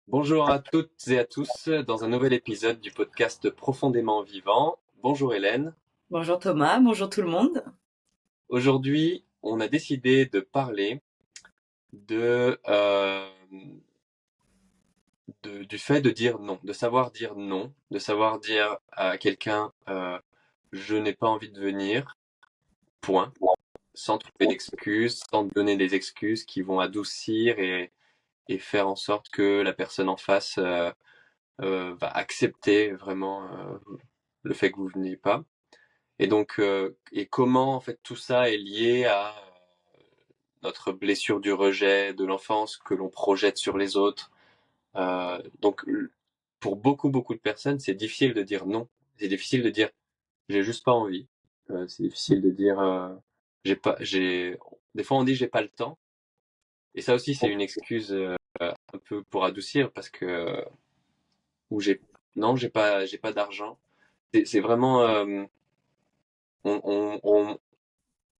Bonjour à toutes et à tous dans un nouvel épisode du podcast Profondément Vivant. Bonjour Hélène. Bonjour Thomas, bonjour tout le monde. Aujourd'hui, on a décidé de parler de, du fait de dire non, de savoir dire non, de savoir dire à quelqu'un je n'ai pas envie de venir, point, sans trouver d'excuses, sans donner des excuses qui vont adoucir et faire en sorte que la personne en face va accepter vraiment le fait que vous veniez pas. Et donc, et comment en fait tout ça est lié à notre blessure du rejet de l'enfance que l'on projette sur les autres. Donc, pour beaucoup de personnes, c'est difficile de dire non. C'est difficile de dire j'ai juste pas envie. C'est difficile de dire j'ai pas, j'ai. Des fois, on dit j'ai pas le temps. Et ça aussi, c'est une excuse un peu pour adoucir parce que ou j'ai non, j'ai pas d'argent. C'est vraiment on, on, on,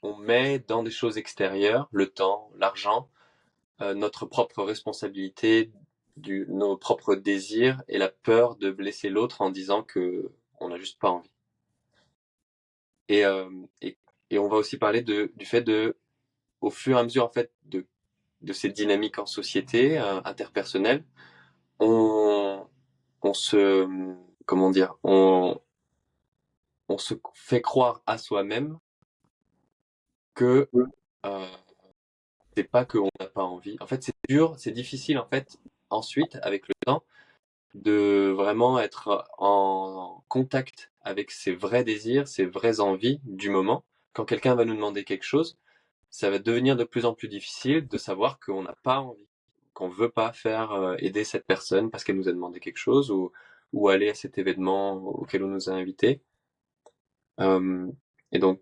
on met dans des choses extérieures, le temps, l'argent, notre propre responsabilité, nos propres désirs et la peur de blesser l'autre en disant que on n'a juste pas envie. Et, euh, et, et on va aussi parler du fait de, au fur et à mesure en fait de ces dynamiques en société interpersonnelle, on, on se, comment dire, on se fait croire à soi-même que euh, c'est pas qu'on n'a pas envie. En fait, c'est dur, c'est difficile en fait ensuite avec le temps de vraiment être en contact avec ses vrais désirs, ses vraies envies du moment. Quand quelqu'un va nous demander quelque chose, ça va devenir de plus en plus difficile de savoir qu'on n'a pas envie, qu'on veut pas faire aider cette personne parce qu'elle nous a demandé quelque chose ou aller à cet événement auquel on nous a invités. Euh, et donc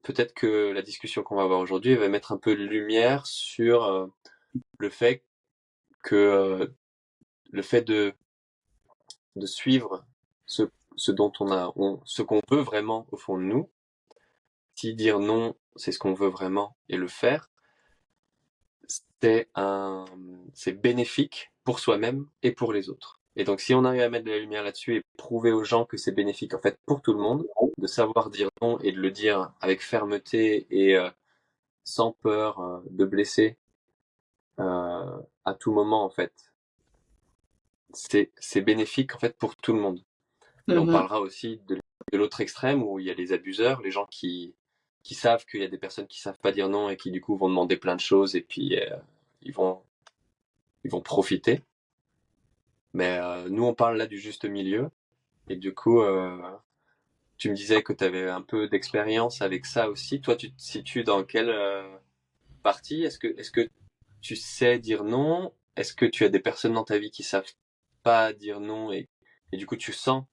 peut-être que la discussion qu'on va avoir aujourd'hui va mettre un peu de lumière sur le fait que le fait de suivre ce, ce dont ce qu'on veut vraiment au fond de nous, si dire non, c'est ce qu'on veut vraiment et le faire, c'est c'est bénéfique pour soi-même et pour les autres. Et donc, si on arrive à mettre de la lumière là-dessus et prouver aux gens que c'est bénéfique en fait pour tout le monde, de savoir dire non et de le dire avec fermeté et sans peur de blesser à tout moment en fait, c'est bénéfique en fait pour tout le monde. Et on Mhm. parlera aussi de l'autre extrême où il y a les abuseurs, les gens qui savent qu'il y a des personnes qui savent pas dire non et qui du coup vont demander plein de choses et puis ils vont, ils vont profiter. Mais nous, on parle là du juste milieu. Et du coup, tu me disais que tu avais un peu d'expérience avec ça aussi. Toi, tu te situes dans quelle partie? Est-ce que tu sais dire non? Est-ce que tu as des personnes dans ta vie qui savent pas dire non et du coup, tu sens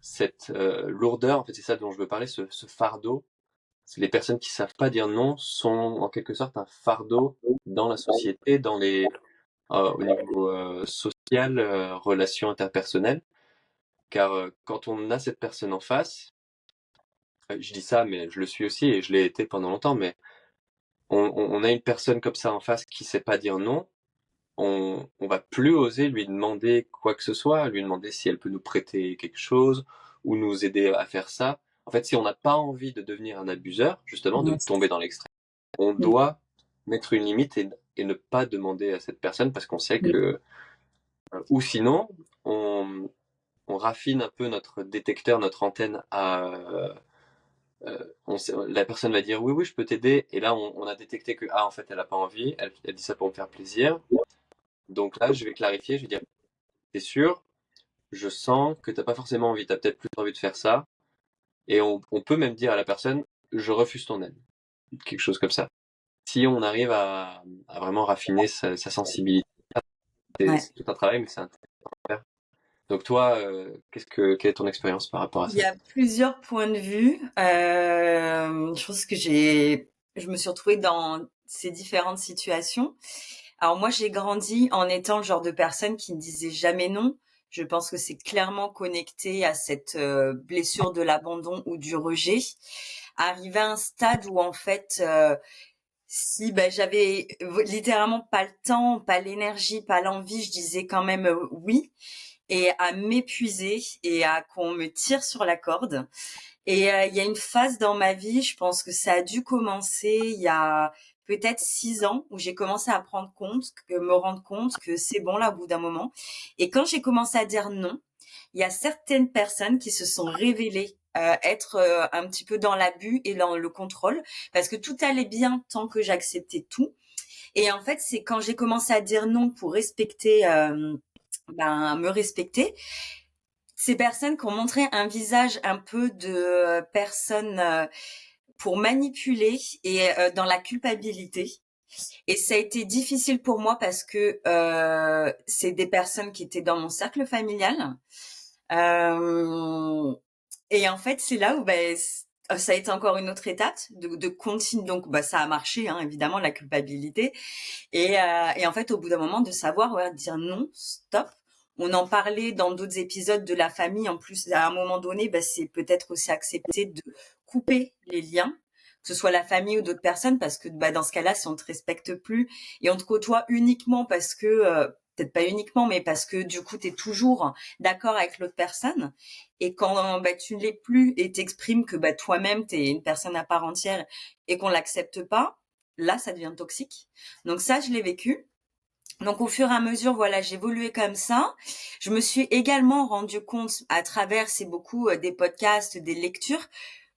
cette lourdeur? En fait, c'est ça dont je veux parler, ce fardeau. C'est les personnes qui savent pas dire non sont en quelque sorte un fardeau dans la société, au niveau social, relations interpersonnelles. Car quand on a cette personne en face, je dis ça, mais je le suis aussi et je l'ai été pendant longtemps, mais on a une personne comme ça en face qui sait pas dire non, on va plus oser lui demander quoi que ce soit, lui demander si elle peut nous prêter quelque chose ou nous aider à faire ça. En fait, si on n'a pas envie de devenir un abuseur, justement, de Mhm. tomber dans l'extrême, on doit mettre une limite et ne pas demander à cette personne parce qu'on sait que, ou sinon, on, on raffine un peu notre détecteur, notre antenne la personne va dire oui, oui, je peux t'aider. Et là, on a détecté que, ah, en fait, elle a pas envie. Elle dit ça pour me faire plaisir. Donc là, je vais clarifier. Je vais dire, t'es sûr? Je sens que t'as pas forcément envie. T'as peut-être plus envie de faire ça. Et on peut même dire à la personne, je refuse ton aide. Quelque chose comme ça. Si on arrive à vraiment raffiner sa sensibilité, Ouais. c'est tout un travail, mais c'est intéressant à faire. Donc toi, quelle est ton expérience par rapport à Il ça? y a plusieurs points de vue. Je pense que je me suis retrouvée dans ces différentes situations. Alors moi, j'ai grandi en étant le genre de personne qui ne disait jamais non. Je pense que c'est clairement connecté à cette blessure de l'abandon ou du rejet. Arrivé à un stade où en fait, Si, ben, j'avais littéralement pas le temps, pas l'énergie, pas l'envie, je disais quand même oui, et à m'épuiser et à qu'on me tire sur la corde. Et il y a une phase dans ma vie, je pense que ça a dû commencer il y a peut-être 6 ans, où j'ai commencé à me rendre compte que c'est bon là au bout d'un moment. Et quand j'ai commencé à dire non, il y a certaines personnes qui se sont révélées être un petit peu dans l'abus et dans le contrôle, parce que tout allait bien tant que j'acceptais tout. Et en fait, c'est quand j'ai commencé à dire non pour me respecter, ces personnes qui ont montré un visage un peu de personnes pour manipuler et dans la culpabilité. Et ça a été difficile pour moi parce que c'est des personnes qui étaient dans mon cercle familial. Euh, et en fait, c'est là où ça a été encore une autre étape de continuer. Donc, ça a marché, hein, évidemment, la culpabilité. Et en fait, au bout d'un moment, de savoir dire non, stop. On en parlait dans d'autres épisodes de la famille. En plus, à un moment donné, c'est peut-être aussi accepter de couper les liens, que ce soit la famille ou d'autres personnes, parce que dans ce cas-là, si on te respecte plus et on te côtoie uniquement parce que, peut-être pas uniquement, mais parce que du coup, tu es toujours d'accord avec l'autre personne. Et quand tu ne l'es plus et t'exprimes que toi-même, tu es une personne à part entière et qu'on l'accepte pas, là, ça devient toxique. Donc ça, je l'ai vécu. Donc au fur et à mesure, voilà, j'évoluais comme ça. Je me suis également rendu compte à travers, c'est beaucoup des podcasts, des lectures,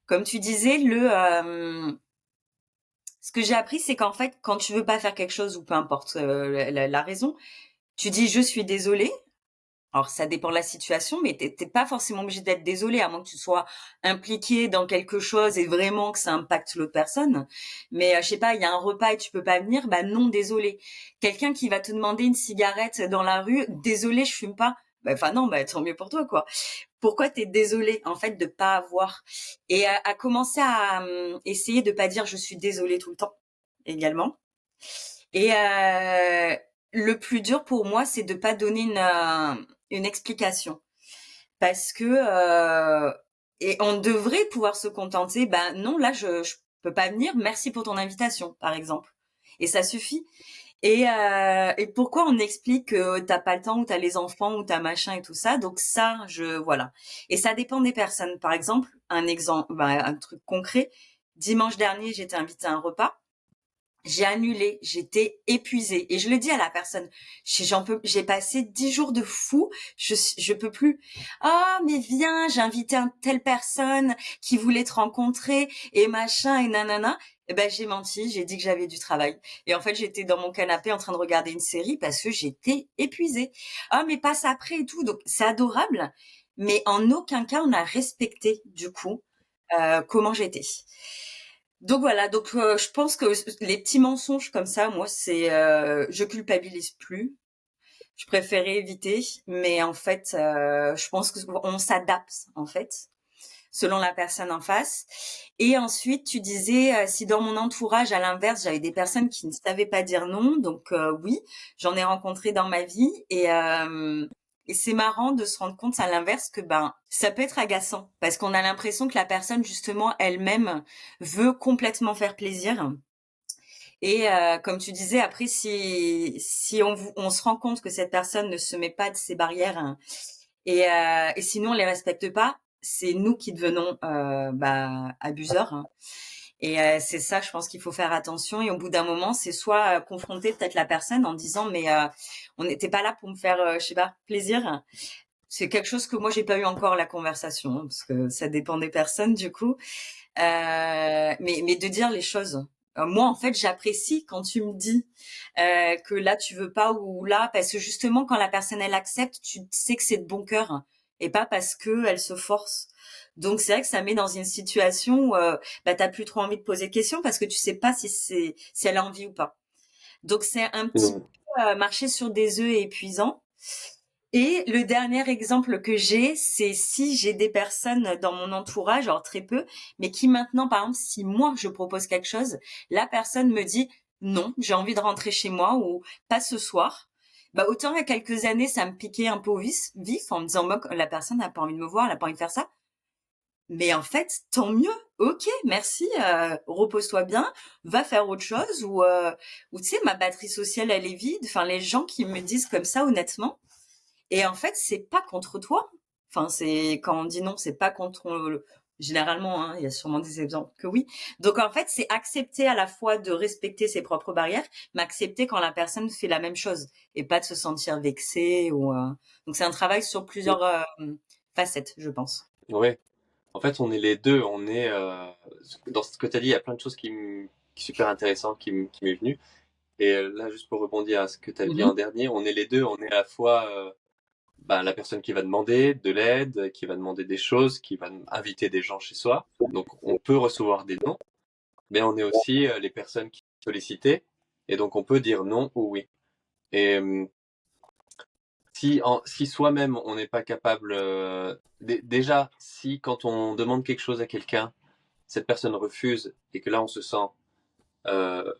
comme tu disais, ce que j'ai appris, c'est qu'en fait, quand tu veux pas faire quelque chose ou peu importe la raison, tu dis je suis désolée. Alors ça dépend de la situation, mais t'es pas forcément obligé d'être désolé, à moins que tu sois impliqué dans quelque chose et vraiment que ça impacte l'autre personne. Mais je sais pas, il y a un repas et tu peux pas venir, non désolé. Quelqu'un qui va te demander une cigarette dans la rue, désolé, je fume pas. Enfin non, tant mieux pour toi quoi. Pourquoi t'es désolé en fait de pas avoir et à commencer à essayer de pas dire je suis désolé tout le temps également. Et le plus dur pour moi, c'est de pas donner une explication parce que et on devrait pouvoir se contenter. Non, là je peux pas venir. Merci pour ton invitation, par exemple. Et ça suffit. Et pourquoi on explique que t'as pas le temps ou t'as les enfants ou t'as machin et tout ça. Donc ça, voilà. Et ça dépend des personnes. Par exemple, un truc concret. Dimanche dernier, j'étais invitée à un repas. J'ai annulé, j'étais épuisée et je le dis à la personne. J'ai passé 10 jours de fou, je peux plus. Ah mais viens, j'ai invité une telle personne qui voulait te rencontrer et machin et nanana. Et j'ai menti, j'ai dit que j'avais du travail. Et en fait j'étais dans mon canapé en train de regarder une série parce que j'étais épuisée. Ah mais passe après et tout, donc c'est adorable. Mais en aucun cas on a respecté du coup comment j'étais. Donc voilà, donc je pense que les petits mensonges comme ça, moi, je culpabilise plus. Je préférais éviter, mais en fait, je pense que on s'adapte en fait selon la personne en face. Et ensuite, tu disais si dans mon entourage, à l'inverse, j'avais des personnes qui ne savaient pas dire non, donc oui, j'en ai rencontré dans ma vie et c'est marrant de se rendre compte à l'inverse que ça peut être agaçant parce qu'on a l'impression que la personne justement elle-même veut complètement faire plaisir. Et comme tu disais, après si on se rend compte que cette personne ne se met pas de ses barrières hein, et sinon on les respecte pas, c'est nous qui devenons abuseurs. Hein. Et c'est ça, je pense qu'il faut faire attention. Et au bout d'un moment, c'est soit confronter peut-être la personne en disant mais on n'était pas là pour me faire, je sais pas, plaisir. C'est quelque chose que moi j'ai pas eu encore la conversation hein, parce que ça dépend des personnes du coup. Mais de dire les choses. Moi, en fait, j'apprécie quand tu me dis que là, tu veux pas ou là, parce que justement, quand la personne elle accepte, tu sais que c'est de bon cœur et pas parce que elle se force. Donc c'est vrai que ça met dans une situation où t'as plus trop envie de poser de questions parce que tu sais pas si elle a envie ou pas. Donc c'est un petit Mm. peu marcher sur des œufs et épuisant. Et le dernier exemple que j'ai, c'est si j'ai des personnes dans mon entourage, alors très peu, mais qui maintenant, par exemple, si moi je propose quelque chose, la personne me dit non, j'ai envie de rentrer chez moi ou pas ce soir. Autant il y a quelques années, ça me piquait un peu au vif en me disant, moi, la personne n'a pas envie de me voir, elle n'a pas envie de faire ça. Mais en fait, tant mieux. Ok, merci. Repose-toi bien. Va faire autre chose ou tu sais, ma batterie sociale elle est vide. Enfin, les gens qui me disent comme ça, honnêtement. Et en fait, c'est pas contre toi. Enfin, c'est quand on dit non, c'est pas contre généralement. Hein, il y a sûrement des exemples que oui. Donc en fait, c'est accepter à la fois de respecter ses propres barrières, mais accepter quand la personne fait la même chose et pas de se sentir vexé ou. Donc c'est un travail sur plusieurs facettes, je pense. Ouais. En fait, on est les deux. On est dans ce que tu as dit, il y a plein de choses qui sont super intéressantes qui m'est venu. Et là, juste pour rebondir à ce que tu as dit en Mhm. dernier, on est les deux. On est à la fois la personne qui va demander de l'aide, qui va demander des choses, qui va inviter des gens chez soi. Donc, on peut recevoir des non, mais on est aussi les personnes qui sont sollicitées. Et donc, on peut dire non ou oui. Et si soi-même, on n'est pas capable... déjà, si quand on demande quelque chose à quelqu'un, cette personne refuse et que là, on se sent euh,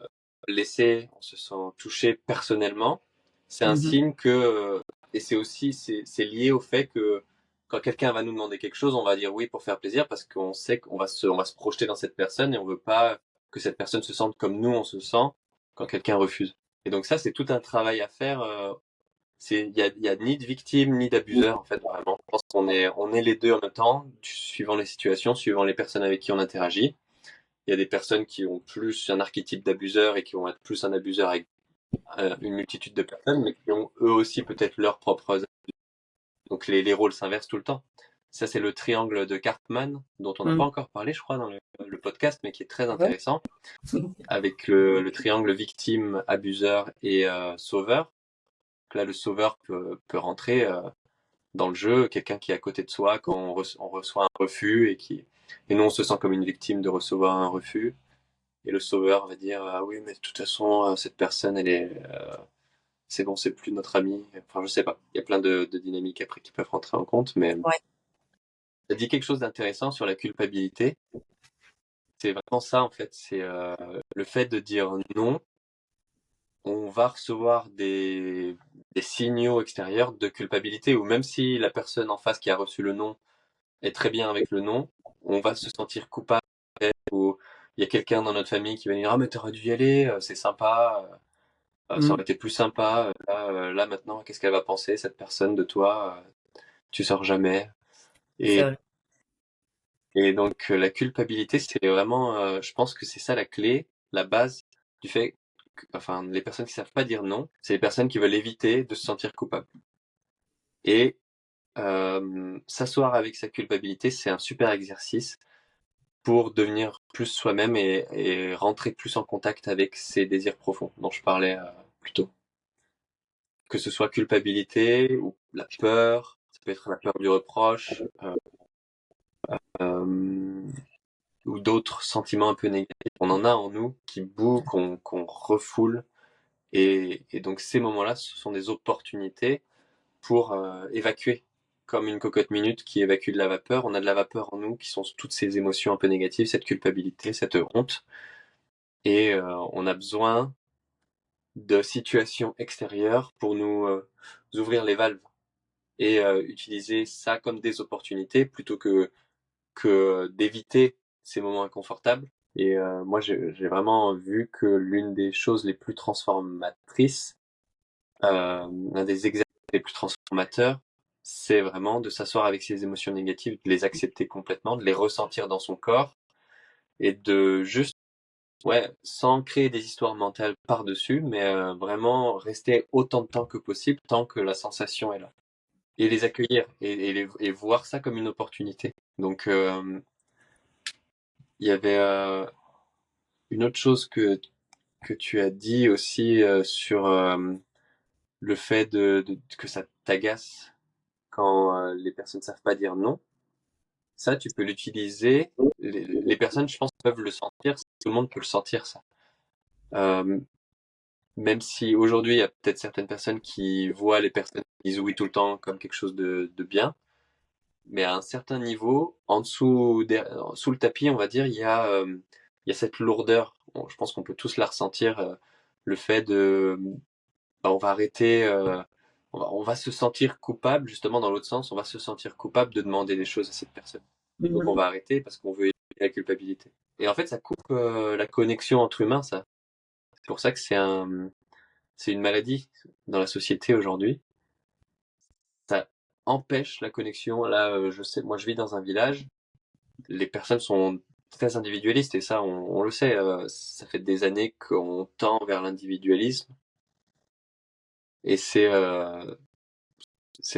blessé, on se sent touché personnellement, c'est un Mhm. signe que, et c'est aussi, c'est lié au fait que quand quelqu'un va nous demander quelque chose, on va dire oui pour faire plaisir parce qu'on sait on va se projeter dans cette personne et on veut pas que cette personne se sente comme nous on se sent quand quelqu'un refuse. Et donc ça, c'est tout un travail à faire. Il y a ni de victime ni d'abuseur en fait vraiment. Je pense on est les deux en même temps, suivant les situations, suivant les personnes avec qui on interagit. Il y a des personnes qui ont plus un archétype d'abuseur et qui vont être plus un abuseur avec une multitude de personnes, mais qui ont eux aussi peut-être leurs propres... Donc les rôles s'inversent tout le temps. Ça, c'est le triangle de Cartman, dont on n'a pas Mhm. encore parlé, je crois, dans le podcast, mais qui est très Ah ouais. intéressant, avec le triangle victime, abuseur et sauveur. Donc là, le sauveur peut rentrer dans le jeu, quelqu'un qui est à côté de soi quand on reçoit un refus et nous, on se sent comme une victime de recevoir un refus. Et le sauveur va dire ah oui mais de toute façon cette personne elle est c'est bon c'est plus notre ami, enfin je sais pas, il y a plein de dynamiques après qui peuvent rentrer en compte, mais Ouais. ça dit quelque chose d'intéressant sur la culpabilité. C'est vraiment ça en fait, c'est le fait de dire non. On va recevoir des signaux extérieurs de culpabilité, ou même si la personne en face qui a reçu le non est très bien avec le non, on va se sentir coupable, ou il y a quelqu'un dans notre famille qui va dire ah mais t'aurais dû y aller, c'est sympa. Ça aurait Mhm. été plus sympa. Là maintenant, qu'est-ce qu'elle va penser, cette personne, de toi? Tu sors jamais. C'est Et, vrai. et donc, la culpabilité, c'est vraiment, je pense que c'est ça la clé, la base du fait enfin, les personnes qui savent pas dire non, c'est les personnes qui veulent éviter de se sentir coupable. Et s'asseoir avec sa culpabilité, c'est un super exercice pour devenir plus soi-même et rentrer plus en contact avec ses désirs profonds dont je parlais plus tôt. Que ce soit culpabilité ou la peur, ça peut être la peur du reproche, euh, ou d'autres sentiments un peu négatifs. On en a en nous qui bouent, qu'on refoule, et donc ces moments-là, ce sont des opportunités pour évacuer. Comme une cocotte minute qui évacue de la vapeur, on a de la vapeur en nous qui sont toutes ces émotions un peu négatives, cette culpabilité, cette honte, et on a besoin de situations extérieures pour nous ouvrir les valves et utiliser ça comme des opportunités plutôt que d'éviter ces moments inconfortables. Et moi, j'ai vraiment vu que l'une des choses les plus transformatrices, l'un des exercices les plus transformateurs, c'est vraiment de s'asseoir avec ses émotions négatives, de les accepter complètement, de les ressentir dans son corps et de juste, ouais, sans créer des histoires mentales par-dessus, mais vraiment rester autant de temps que possible tant que la sensation est là. Et les accueillir et voir ça comme une opportunité. Donc, il y avait une autre chose que tu as dit aussi sur le fait que ça t'agace quand les personnes savent pas dire non. Ça, tu peux l'utiliser. Les personnes, je pense, peuvent le sentir. Tout le monde peut le sentir, ça. Euh, Même si aujourd'hui, il y a peut-être certaines personnes qui voient les personnes qui disent oui tout le temps comme quelque chose de bien. Mais à un certain niveau, en dessous, sous le tapis, on va dire, il y a cette lourdeur. Bon, je pense qu'on peut tous la ressentir, le fait de, on va arrêter, on va se sentir coupable, justement dans l'autre sens, on va se sentir coupable de demander des choses à cette personne. Donc on Mhm. va arrêter parce qu'on veut éviter la culpabilité. Et en fait, ça coupe la connexion entre humains, ça. C'est pour ça que c'est une maladie dans la société aujourd'hui. Ça empêche la connexion. Là, je sais, moi je vis dans un village, les personnes sont très individualistes et ça, on le sait. Ça fait des années qu'on tend vers l'individualisme et c'est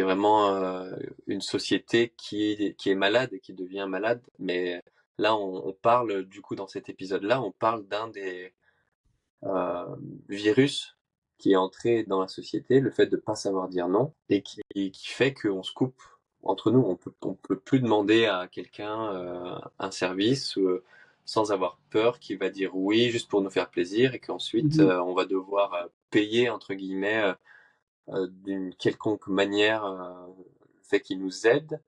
vraiment une société qui est malade et qui devient malade. Mais là, on parle, du coup, dans cet épisode-là, on parle d'un des euh, virus qui est entré dans la société, le fait de pas savoir dire non, et qui fait qu'on se coupe entre nous. On peut plus demander à quelqu'un un service sans avoir peur qu'il va dire oui juste pour nous faire plaisir et qu'ensuite Mhm. on va devoir payer entre guillemets d'une quelconque manière le fait qu'il nous aide,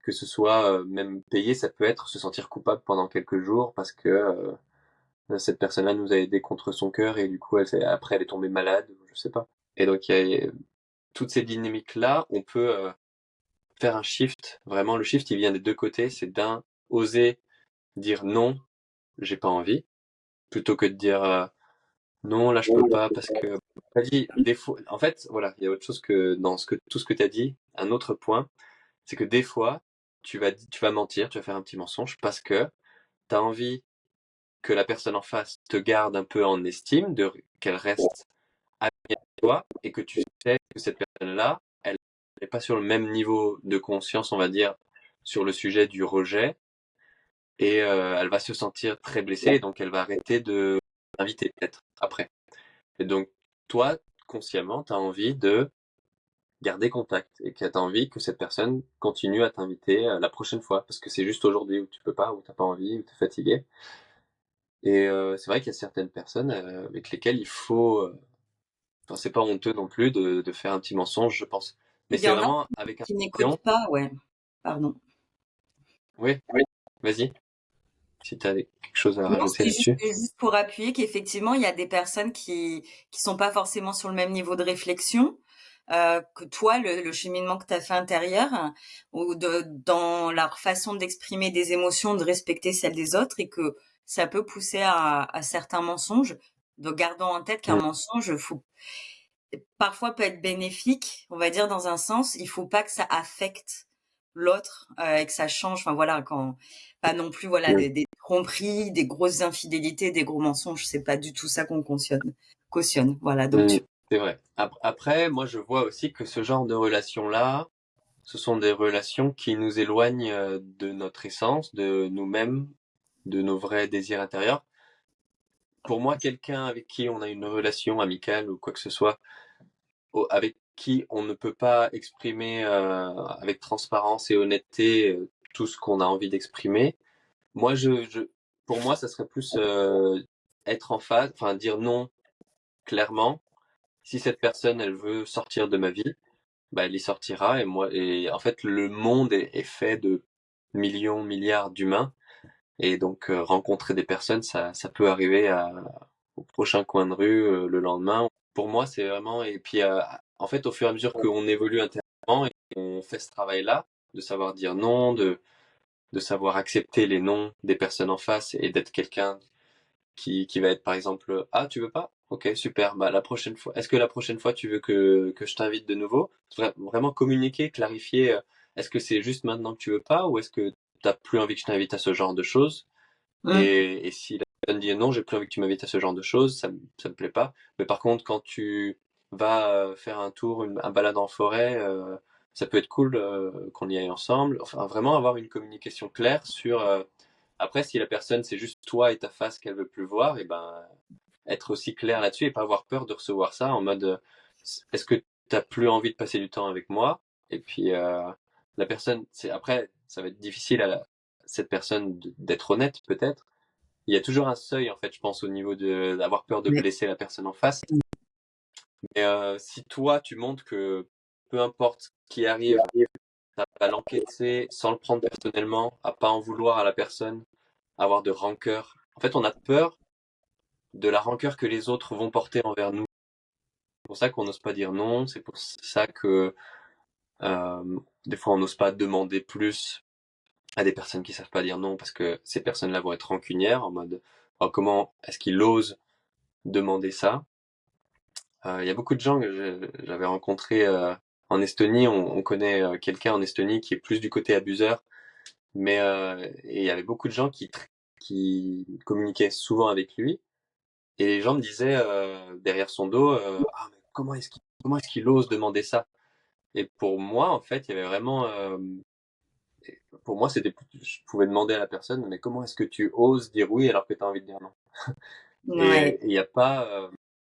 que ce soit même payer, ça peut être se sentir coupable pendant quelques jours parce que cette personne-là nous a aidé contre son cœur et du coup après elle est tombée malade, je sais pas. Et donc il y a toutes ces dynamiques-là, on peut faire un shift. Vraiment, le shift il vient des deux côtés, c'est d'un oser dire non, j'ai pas envie, plutôt que de dire non là je peux pas parce que t'as dit des fois. En fait, voilà, il y a autre chose que dans tout ce que t'as dit. Un autre point, c'est que des fois tu vas mentir, tu vas faire un petit mensonge parce que t'as envie que la personne en face te garde un peu en estime, qu'elle reste amie avec toi et que tu sais que cette personne-là, elle n'est pas sur le même niveau de conscience, on va dire, sur le sujet du rejet et elle va se sentir très blessée, donc elle va arrêter de t'inviter peut-être après. Et donc toi, consciemment, tu as envie de garder contact et que tu as envie que cette personne continue à t'inviter la prochaine fois parce que c'est juste aujourd'hui où tu peux pas, où t'as pas envie, où tu es fatigué. Et c'est vrai qu'il y a certaines personnes avec lesquelles il faut enfin, c'est pas honteux non plus de faire un petit mensonge, je pense. Mais Il y c'est en a vraiment avec qui n'écoutent intention. pas, ouais. Pardon. Oui, vas-y, si tu as quelque chose à Non, rajouter c'était là-dessus. juste pour appuyer qu'effectivement, il y a des personnes qui sont pas forcément sur le même niveau de réflexion que toi, le cheminement que tu as fait intérieur, ou dans leur façon d'exprimer des émotions, de respecter celles des autres, et que ça peut pousser à certains mensonges. Donc, gardons en tête qu'un Mm, mensonge parfois peut être bénéfique, on va dire dans un sens. Il faut pas que ça affecte l'autre et que ça change. Enfin voilà, quand pas non plus voilà mm, des tromperies, des grosses infidélités, des gros mensonges. C'est pas du tout ça qu'on cautionne. Voilà. Donc mm, tu. c'est vrai. Après, moi, je vois aussi que ce genre de relations-là, ce sont des relations qui nous éloignent de notre essence, de nous-mêmes, de nos vrais désirs intérieurs. Pour moi, quelqu'un avec qui on a une relation amicale ou quoi que ce soit, avec qui on ne peut pas exprimer avec transparence et honnêteté tout ce qu'on a envie d'exprimer. Moi, pour moi, ça serait plus être en phase, enfin dire non clairement. Si cette personne, elle veut sortir de ma vie, bah, elle y sortira. Et en fait, le monde est fait de millions, milliards d'humains. Et donc, rencontrer des personnes, ça peut arriver au prochain coin de rue le lendemain. Pour moi, c'est vraiment. Et puis, en fait, au fur et à mesure qu'on évolue intérieurement et qu'on fait ce travail-là, de savoir dire non, de savoir accepter les noms des personnes en face et d'être quelqu'un qui va être par exemple ah tu veux pas ok super bah la prochaine fois est-ce que la prochaine fois tu veux que je t'invite de nouveau. Vraiment communiquer clarifier est-ce que c'est juste maintenant que tu veux pas ou est-ce que t'as plus envie que je t'invite à ce genre de choses Hum, et si la personne dit non j'ai plus envie que tu m'invites à ce genre de choses ça me plaît pas mais par contre quand tu vas faire un tour un balade en forêt ça peut être cool qu'on y aille ensemble enfin vraiment avoir une communication claire sur après, si la personne, c'est juste toi et ta face qu'elle veut plus voir, et ben, être aussi clair là-dessus et pas avoir peur de recevoir ça en mode, est-ce que t'as plus envie de passer du temps avec moi? Et puis, la personne, après, ça va être difficile à cette personne d'être honnête, peut-être. Il y a toujours un seuil, en fait, je pense, au niveau d'avoir peur de mais- blesser la personne en face. Mais si toi, tu montres que peu importe ce qui arrive, ça va l'encaisser sans le prendre personnellement, à pas en vouloir à la personne, avoir de rancœur. En fait, on a peur de la rancœur que les autres vont porter envers nous. C'est pour ça qu'on n'ose pas dire non, c'est pour ça que des fois on n'ose pas demander plus à des personnes qui savent pas dire non parce que ces personnes-là vont être rancunières en mode oh, comment est-ce qu'ils osent demander ça. Il y a beaucoup de gens que j'avais rencontrés en Estonie. On connaît quelqu'un en Estonie qui est plus du côté abuseur, mais et il y avait beaucoup de gens qui communiquaient souvent avec lui. Et les gens me disaient derrière son dos, ah mais comment est-ce qu'il ose demander ça? Et pour moi, en fait, il y avait vraiment, pour moi, je pouvais demander à la personne, mais comment est-ce que tu oses dire oui alors que tu as envie de dire non? Ouais, Et il n'y a pas,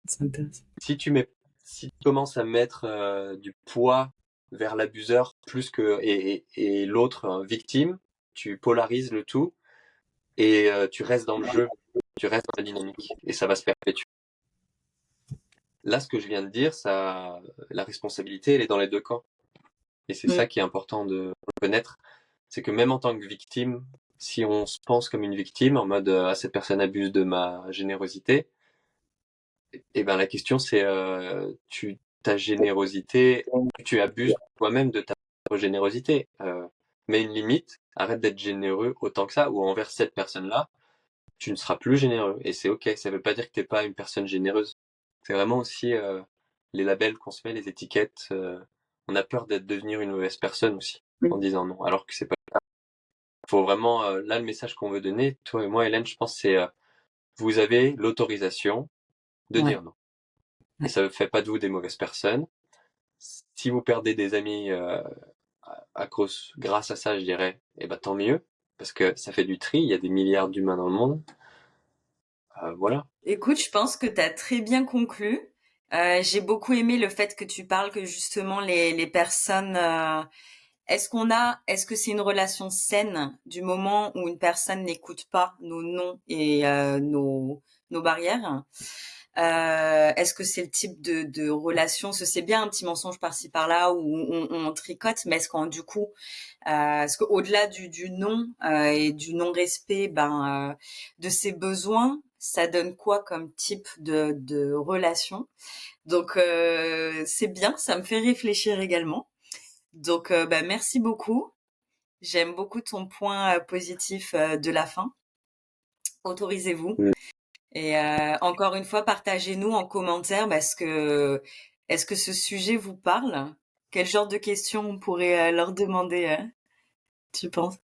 c'est intéressant. si tu mets, si tu commences à mettre du poids vers l'abuseur plus que et l'autre victime, tu polarises le tout et tu restes dans le jeu, tu restes dans la dynamique et ça va se perpétuer. Là, ce que je viens de dire, ça, la responsabilité, elle est dans les deux camps. Et c'est ça qui est important de connaître. C'est que même en tant que victime, si on se pense comme une victime, en mode ah, cette personne abuse de ma générosité, et ben la question c'est ta générosité, tu abuses toi-même de ta propre générosité. Mets une limite, arrête d'être généreux autant que ça, ou envers cette personne-là, tu ne seras plus généreux. Et c'est ok, ça veut pas dire que t'es pas une personne généreuse. C'est vraiment aussi les labels qu'on se met, les étiquettes. On a peur d'être devenir une mauvaise personne aussi en disant non, alors que c'est pas. Faut vraiment là le message qu'on veut donner, toi et moi, Hélène, je pense c'est vous avez l'autorisation de Ouais, dire non. Et ouais. ça ne fait pas de vous des mauvaises personnes. Si vous perdez des amis à cause, grâce à ça, je dirais, eh ben tant mieux, parce que ça fait du tri. Il y a des milliards d'humains dans le monde. Voilà. Écoute, je pense que tu as très bien conclu. J'ai beaucoup aimé le fait que tu parles que justement les personnes, est-ce que c'est une relation saine du moment où une personne n'écoute pas nos noms et nos barrières? Est-ce que c'est le type de relation, c'est bien un petit mensonge par-ci par-là où on tricote, mais est-ce qu'en du coup, est-ce qu'au-delà du non et du non-respect, de ses besoins, ça donne quoi comme type de relation? Donc c'est bien, ça me fait réfléchir également. Donc merci beaucoup. J'aime beaucoup ton point positif de la fin. Autorisez-vous. Mm. Et encore une fois, partagez-nous en commentaire est-ce que ce sujet vous parle? Quel genre de questions on pourrait leur demander, tu penses?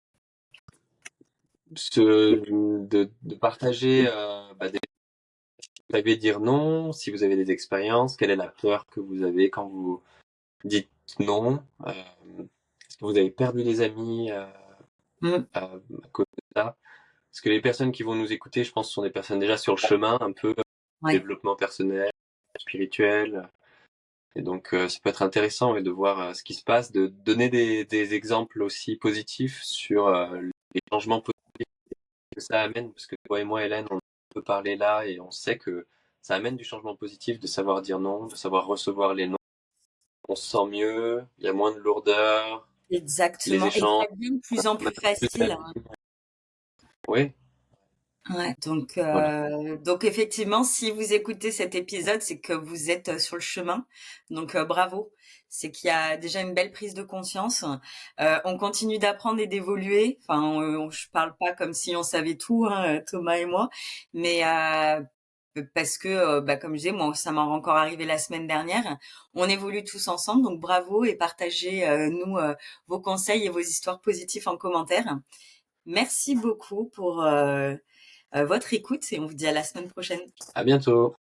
De partager si vous savez dire non, si vous avez des expériences, quelle est la peur que vous avez quand vous dites non, est-ce que vous avez perdu des amis Mm, à cause de ça? Parce que les personnes qui vont nous écouter, je pense, sont des personnes déjà sur le chemin, un peu ouais. développement personnel, spirituel. Et donc, ça peut être intéressant ouais, de voir ce qui se passe, de donner des exemples aussi positifs sur les changements positifs que ça amène. Parce que toi et moi, Hélène, on peut parler là et on sait que ça amène du changement positif, de savoir dire non, de savoir recevoir les non. On se sent mieux, il y a moins de lourdeur, les Exactement. Et échanges, ça devient de plus en on a plus plus facile, hein. d'amis. Oui, Ouais, voilà. donc effectivement, si vous écoutez cet épisode, c'est que vous êtes sur le chemin. Donc bravo. C'est qu'il y a déjà une belle prise de conscience. On continue d'apprendre et d'évoluer. Enfin, je parle pas comme si on savait tout, hein, Thomas et moi, mais parce que, comme je disais, moi, ça m'est encore arrivé la semaine dernière. On évolue tous ensemble, donc bravo et partagez nous vos conseils et vos histoires positives en commentaire. Merci beaucoup pour votre écoute et on vous dit à la semaine prochaine. À bientôt.